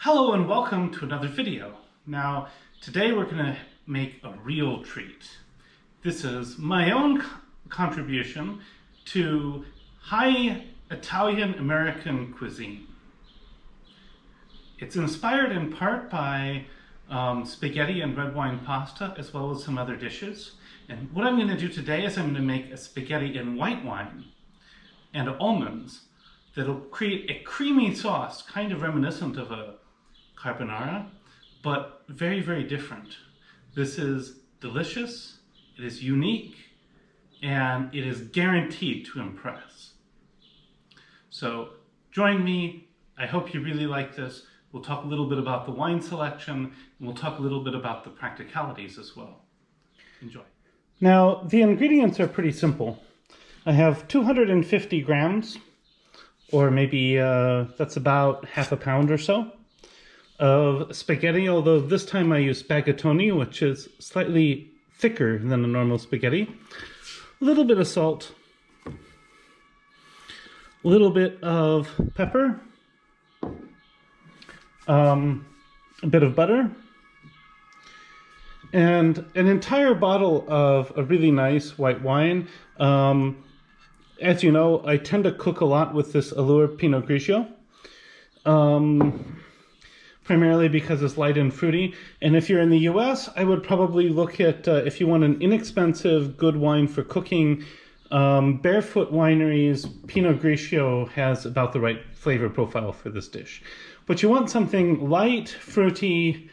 Hello and welcome to another video. Now, today we're going to make a real treat. This is my own contribution to high Italian-American cuisine. It's inspired in part by spaghetti and red wine pasta, as well as some other dishes. And what I'm going to do today is I'm going to make a spaghetti in white wine and almonds that'll create a creamy sauce, kind of reminiscent of a carbonara, but very, very different. This is delicious, it is unique, and it is guaranteed to impress. So join me. I hope you really like this. We'll talk a little bit about the wine selection, and we'll talk a little bit about the practicalities as well. Enjoy. Now, the ingredients are pretty simple. I have 250 grams, or maybe that's about half a pound or so, of spaghetti, although this time I use spaghettoni, which is slightly thicker than a normal spaghetti. A little bit of salt, a little bit of pepper, a bit of butter, and an entire bottle of a really nice white wine. As you know, I tend to cook a lot with this Allure Pinot Grigio. Primarily because it's light and fruity. And if you're in the US, I would probably look at, if you want an inexpensive, good wine for cooking, Barefoot Winery's Pinot Grigio has about the right flavor profile for this dish. But you want something light, fruity,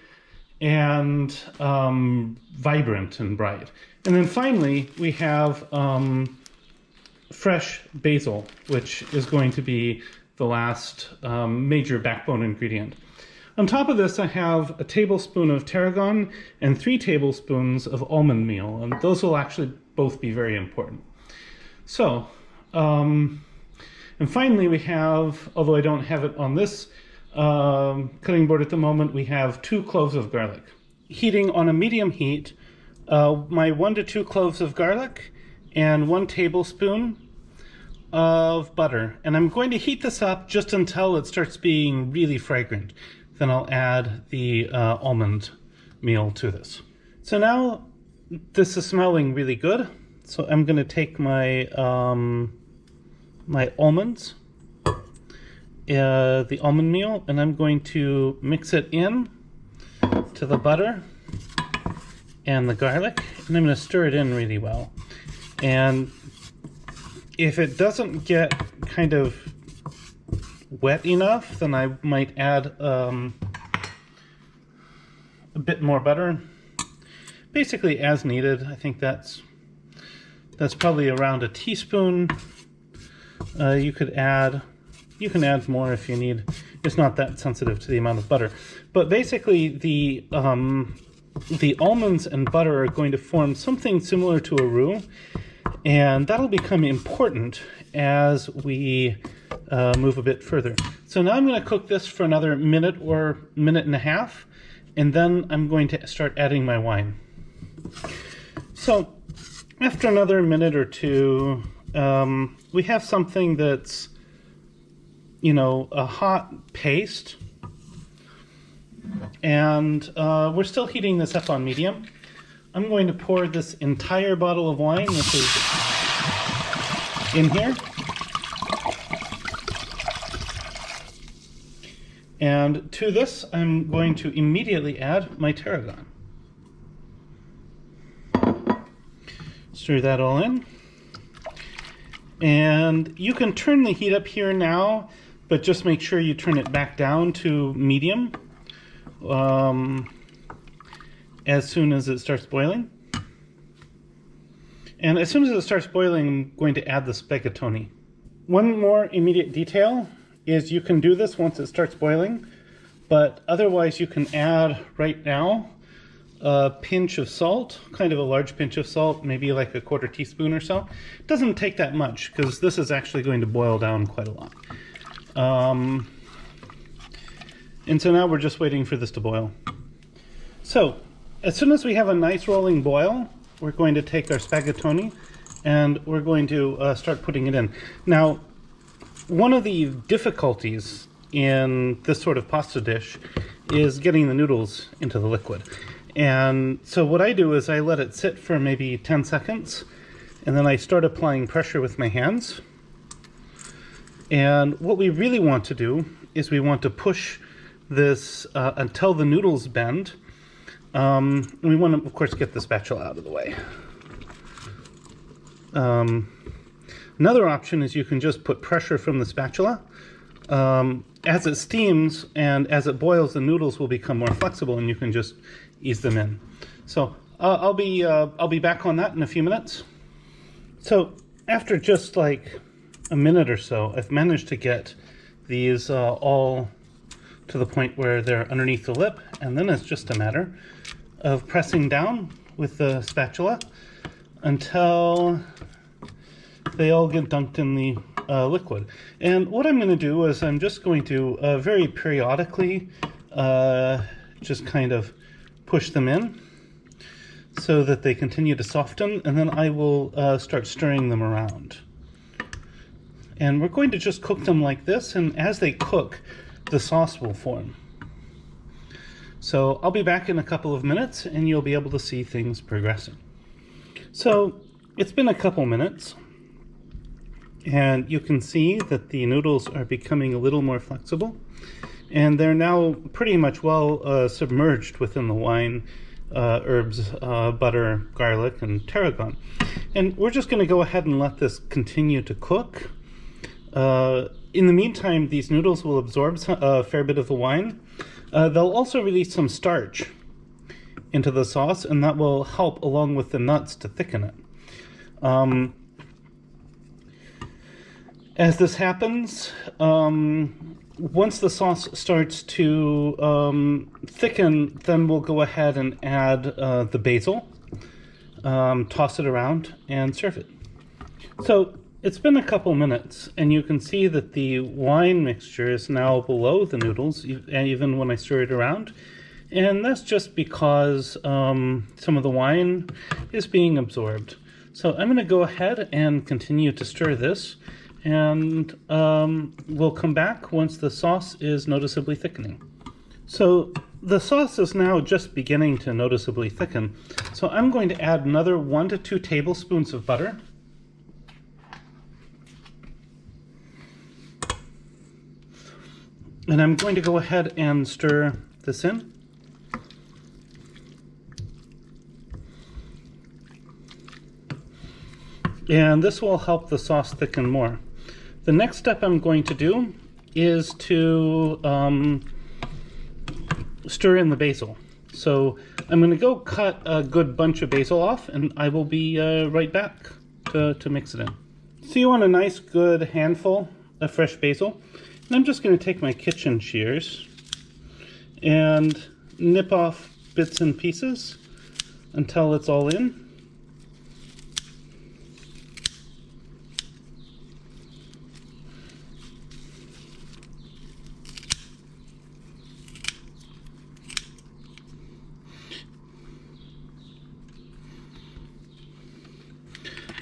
and vibrant and bright. And then finally, we have fresh basil, which is going to be the last major backbone ingredient. On top of this, I have a tablespoon of teragon and 3 tablespoons of almond meal, and those will actually both be very important. So, and finally we have, although I don't have it on this cutting board at the moment, we have 2 cloves of garlic. Heating on a medium heat, my 1 to 2 cloves of garlic and 1 tablespoon of butter. And I'm going to heat this up just until it starts being really fragrant. Then I'll add the almond meal to this. So now this is smelling really good. So I'm going to take my my almonds, the almond meal, and I'm going to mix it in to the butter and the garlic, and I'm going to stir it in really well. And if it doesn't get kind of wet enough, then I might add a bit more butter. Basically as needed. I think that's probably around a teaspoon. You can add more if you need. It's not that sensitive to the amount of butter. But basically the almonds and butter are going to form something similar to a roux, and that'll become important as we move a bit further. So now I'm going to cook this for another minute or minute and a half, and then I'm going to start adding my wine. So after another minute or two, we have something that's, you know, a hot paste, and we're still heating this up on medium. I'm going to pour this entire bottle of wine, which is in here. And to this, I'm going to immediately add my teragon. Stir that all in. And you can turn the heat up here now, but just make sure you turn it back down to medium as soon as it starts boiling. And as soon as it starts boiling, I'm going to add the spaghettoni. One more immediate detail is you can do this once it starts boiling, but otherwise you can add right now a pinch of salt, kind of a large pinch of salt, maybe like a 1/4 teaspoon or so. It doesn't take that much because this is actually going to boil down quite a lot. And so now we're just waiting for this to boil. So as soon as we have a nice rolling boil, we're going to take our spaghettoni and we're going to start putting it in. Now, one of the difficulties in this sort of pasta dish is getting the noodles into the liquid. And so what I do is I let it sit for maybe 10 seconds, and then I start applying pressure with my hands. And what we really want to do is we want to push this until the noodles bend. And we want to, of course, get the spatula out of the way. Another option is you can just put pressure from the spatula. As it steams and as it boils, the noodles will become more flexible, and you can just ease them in. So I'll be back on that in a few minutes. So after just like a minute or so, I've managed to get these all to the point where they're underneath the lip, and then it's just a matter of pressing down with the spatula until they all get dunked in the liquid. And what I'm going to do is I'm just going to very periodically just kind of push them in so that they continue to soften, and then I will start stirring them around. And we're going to just cook them like this, and as they cook, the sauce will form. So I'll be back in a couple of minutes, and you'll be able to see things progressing. So it's been a couple minutes, and you can see that the noodles are becoming a little more flexible, and they're now pretty much well submerged within the wine, herbs, butter, garlic, and tarragon. And we're just going to go ahead and let this continue to cook. In the meantime, these noodles will absorb a fair bit of the wine. They'll also release some starch into the sauce, and that will help along with the nuts to thicken it. As this happens, once the sauce starts to thicken, then we'll go ahead and add the basil, toss it around, and serve it. So it's been a couple minutes, and you can see that the wine mixture is now below the noodles, even when I stir it around. And that's just because some of the wine is being absorbed. So I'm going to go ahead and continue to stir this, and we'll come back once the sauce is noticeably thickening. So the sauce is now just beginning to noticeably thicken. So I'm going to add another 1 to 2 tablespoons of butter. And I'm going to go ahead and stir this in. And this will help the sauce thicken more. The next step I'm going to do is to stir in the basil. So I'm going to go cut a good bunch of basil off, and I will be right back to mix it in. So you want a nice good handful of fresh basil. And I'm just going to take my kitchen shears and nip off bits and pieces until it's all in.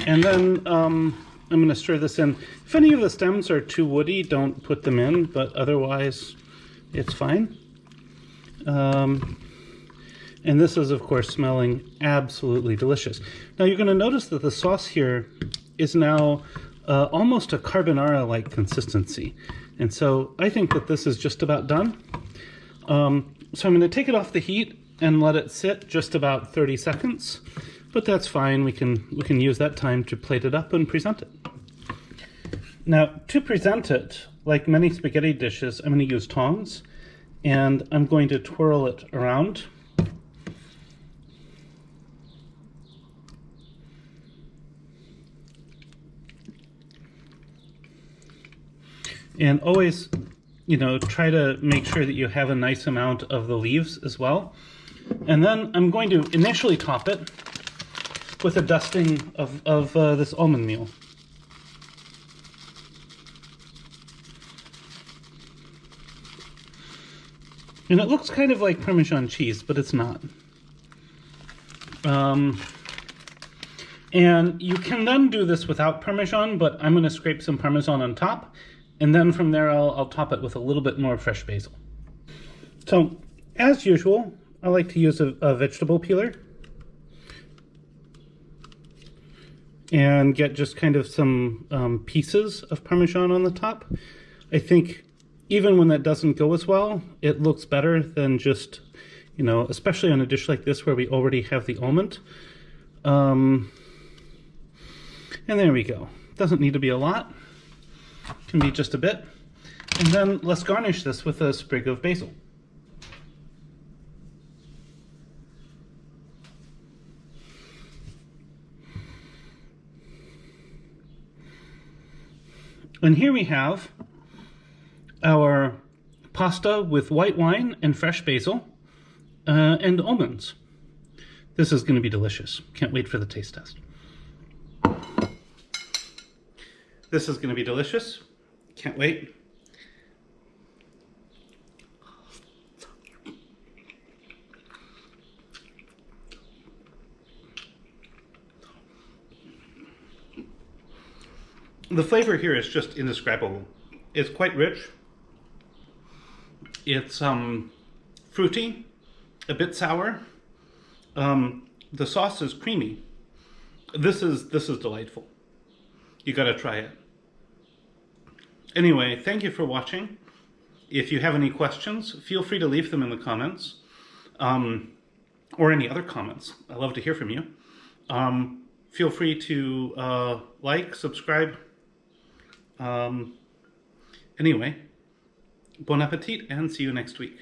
And then I'm going to stir this in. If any of the stems are too woody, don't put them in, but otherwise it's fine. And this is, of course, smelling absolutely delicious. Now you're going to notice that the sauce here is now almost a carbonara-like consistency. And so I think that this is just about done. So I'm going to take it off the heat and let it sit just about 30 seconds. But that's fine. We can use that time to plate it up and present it. Now, to present it, like many spaghetti dishes, I'm going to use tongs, and I'm going to twirl it around. And always, try to make sure that you have a nice amount of the leaves as well. And then I'm going to initially top it with a dusting of this almond meal. And it looks kind of like Parmesan cheese, but it's not. And you can then do this without Parmesan, but I'm going to scrape some Parmesan on top, And then from there, I'll top it with a little bit more fresh basil. So, as usual, I like to use a vegetable peeler and get just kind of some pieces of Parmesan on the top. I think even when that doesn't go as well, it looks better than just, you know, especially on a dish like this where we already have the almond. And there we go. Doesn't need to be a lot. Can be just a bit. And then let's garnish this with a sprig of basil. And here we have our pasta with white wine and fresh basil and almonds. This is going to be delicious. Can't wait for the taste test. This is going to be delicious. Can't wait. The flavor here is just indescribable. It's quite rich. It's fruity, a bit sour. The sauce is creamy. This is delightful. You gotta try it. Anyway, thank you for watching. If you have any questions, feel free to leave them in the comments, or any other comments. I love to hear from you. Feel free to like, subscribe. Anyway, bon appetit and see you next week.